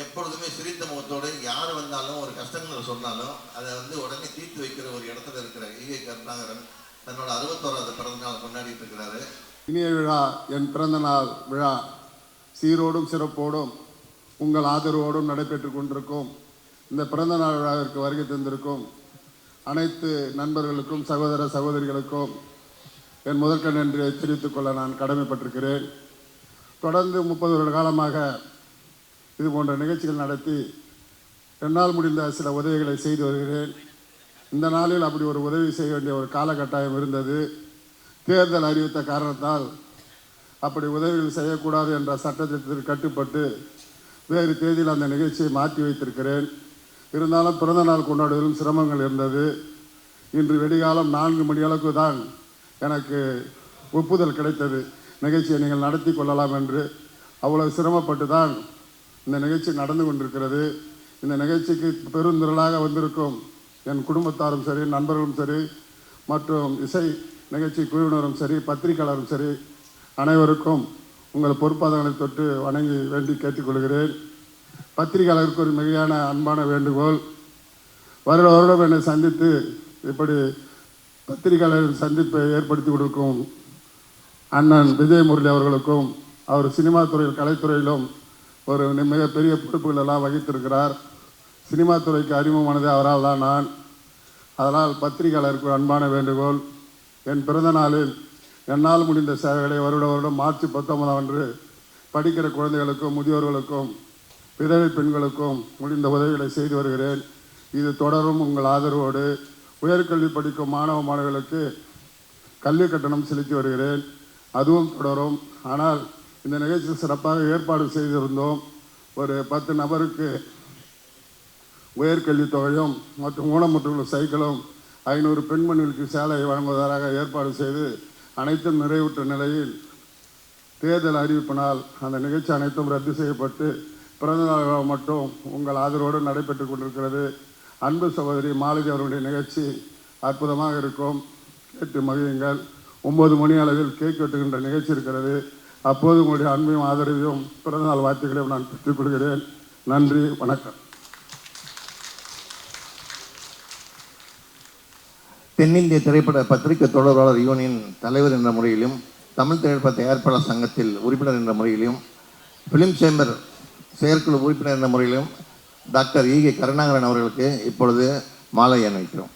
எப்பொழுதுமே சிரித்த முகத்தோடு யார் வந்தாலும் ஒரு கஷ்டங்களை சொன்னாலும் அதை உடனே தீர்த்து வைக்கிற ஒரு இடத்துல இருக்கிற ஈகை கருணாகரன் தன்னோட 61வது பிறந்த நாள் கொண்டாடிட்டு இருக்கிறாரு. இனிய விழா, என் பிறந்த நாள் விழா சீரோடும் சிறப்போடும் உங்கள் ஆதரவோடும் நடைபெற்று கொண்டிருக்கும் இந்த பிறந்த நாள் விழாவிற்கு வருகை தந்திருக்கும் அனைத்து நண்பர்களுக்கும் சகோதர சகோதரிகளுக்கும் என் முதற்கண் நன்றியை தெரிவித்துக் கொள்ள நான் கடமைப்பட்டிருக்கிறேன். தொடர்ந்து 30 வருட காலமாக இது போன்ற நிகழ்ச்சிகள் நடத்தி என்னால் முடிந்த சில உதவிகளை செய்து வருகிறேன். இந்த நாளில் அப்படி ஒரு உதவி செய்ய வேண்டிய ஒரு காலகட்டாயம் இருந்தது. தேர்தல் அறிவித்த காரணத்தால் அப்படி உதவிகள் செய்யக்கூடாது என்ற சட்டத்திட்டத்திற்கு கட்டுப்பட்டு வேறு தேதியில் அந்த நிகழ்ச்சியை மாற்றி வைத்திருக்கிறேன். இருந்தாலும் பிறந்த நாள் கொண்டாடுவதிலும் சிரமங்கள் இருந்தது. இன்று வெடிகாலம் 4 மணி அளவுக்கு தான் எனக்கு ஒப்புதல் கிடைத்தது, நிகழ்ச்சியை நீங்கள் நடத்தி கொள்ளலாம் என்று. அவ்வளவு சிரமப்பட்டு தான் இந்த நிகழ்ச்சி நடந்து கொண்டிருக்கிறது. இந்த நிகழ்ச்சிக்கு பெருந்திரளாக வந்திருக்கும் என் குடும்பத்தாரும் சரி, நண்பர்களும் சரி, மற்றும் இசை நிகழ்ச்சி குழுவினரும் சரி, பத்திரிகையாளரும் சரி, அனைவருக்கும் உங்கள் பொறுப்பாதங்களை தொட்டு வணங்கி வேண்டி கேட்டுக்கொள்கிறேன். பத்திரிகையாளருக்கு ஒரு மிகையான அன்பான வேண்டுகோள், வருடம் என்னை சந்தித்து இப்படி பத்திரிகையாளர் சந்திப்பை ஏற்படுத்தி கொடுக்கும் அண்ணன் விஜய் முரளி அவர்களுக்கும், அவர் சினிமா துறையில் கலைத்துறையிலும் ஒரு மிகப்பெரிய பொறுப்புகள் எல்லாம் வகித்திருக்கிறார். சினிமா துறைக்கு அறிமுகமானதே அவரால் தான் நான். அதனால் பத்திரிகையாளருக்கு அன்பான வேண்டுகோள், என் பிறந்த நாளில் என்னால் முடிந்த சேவைகளை வருடம் மார்ச் 19 அன்று படிக்கிற குழந்தைகளுக்கும், முதியோர்களுக்கும், விதவை பெண்களுக்கும் முடிந்த உதவிகளை செய்து வருகிறேன். இது தொடரும் உங்கள் ஆதரவோடு. உயர்கல்வி படிக்கும் மாணவ மாணவிகளுக்கு கல்வி கட்டணம் செலுத்தி வருகிறேன், அதுவும் தொடரும். ஆனால் இந்த நிகழ்ச்சியில் சிறப்பாக ஏற்பாடு செய்திருந்தோம். ஒரு 10 நபருக்கு உயர்கல்வி தொகையும் மற்றும் ஊனமுற்றுள்ள சைக்கிளும் 500 பெண்மணிகளுக்கு சேலை வழங்குவதாக ஏற்பாடு செய்து அனைத்தும் நிறைவுற்ற நிலையில் தேர்தல் அறிவிப்பினால் அந்த நிகழ்ச்சி அனைத்தும் ரத்து செய்யப்பட்டு பிறந்த நாள் மட்டும் உங்கள் ஆதரவோடு நடைபெற்று கொண்டிருக்கிறது. அன்பு சகோதரி மாலதி அவர்களுடைய நிகழ்ச்சி அற்புதமாக இருக்கும், கேட்டு மகிழுங்கள். 9 மணி அளவில் கேக் வெட்டுகின்ற நிகழ்ச்சி இருக்கிறது. அப்போது உங்களுடைய அன்பையும் ஆதரவையும் பிறந்தநாள் வாழ்த்துக்களையும் நான் பெற்றுக் கொள்கிறேன். நன்றி, வணக்கம். தென்னிந்திய திரைப்பட பத்திரிகை தொடர்பாளர் யூனியன் தலைவர் என்ற முறையிலும், தமிழ் திரைப்பட தயாரிப்பாளர் சங்கத்தில் உறுப்பினர் என்ற முறையிலும், ஃபிலிம் சேம்பர் செயற்குழு உறுப்பினர் என்ற முறையிலும் டாக்டர் ஈகை கருணாகரன் அவர்களுக்கு இப்பொழுது மாலை அணிவிக்கிறோம்.